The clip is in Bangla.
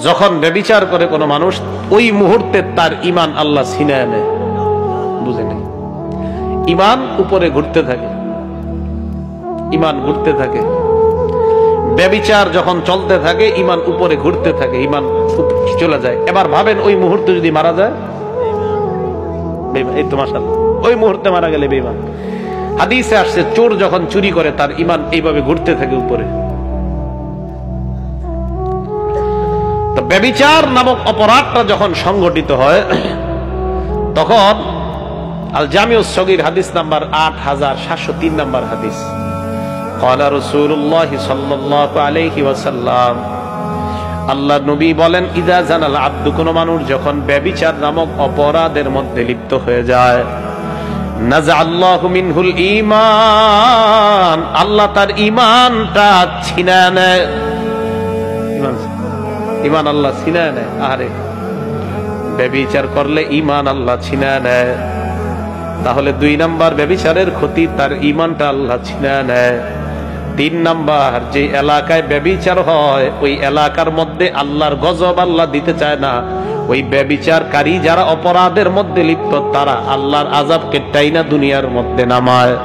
যখন ব্যভিচার করে কোনো মানুষ, ওই মুহূর্তে তার ঈমান আল্লাহ ছিনায় নেয়। বুঝেনি? ঈমান উপরে ঘুরতে থাকে, ঈমান ঘুরতে থাকে। ব্যভিচার যখন চলতে থাকে, ঈমান উপরে ঘুরতে থাকে, ঈমান চলে যায়। এবার ভাবেন, ওই মুহূর্তে যদি মারা যায়, এই তো মাশাআল্লাহ, ওই মুহূর্তে মারা গেলে বেঈমান। হাদিসে আসছে, চোর যখন চুরি করে তার ঈমান এইভাবে ঘুরতে থাকে উপরে। তো ব্যভিচার নামক অপরাধটা যখন সংগঠিত হয়, তখন আল জামিউস সগীর হাদিস নাম্বার 8703 নাম্বার হাদিস, ক্বালা রাসূলুল্লাহ সাল্লাল্লাহু আলাইহি ওয়াসাল্লাম, আল্লাহ নবী বলেন, ইযা জানাল আব্দু, কোন মানুষ যখন ব্যভিচার নামক অপরাধের মধ্যে লিপ্ত হয়ে যায়, নাযাআল্লাহু মিনহুল ঈমান, আল্লাহ তার ঈমানটা ছিনায় নেয়। ঈমান আল্লাহ ছিনায় নেয়। আরে ব্যভিচার করলে ঈমান আল্লাহ ছিনায় নেয়। তাহলে 2 নাম্বার ব্যভিচারের ক্ষতি, তার ঈমানটা আল্লাহ ছিনায় নেয়। 3 নাম্বার, যে এলাকায় ব্যভিচার হয় ওই এলাকার মধ্যে আল্লাহর গজব আল্লাহ দিতে চায় না। ওই ব্যভিচারকারী যারা অপরাধের মধ্যে লিপ্ত, তারা আল্লাহর আযাবকে টাইনা দুনিয়ার মধ্যে নামায়।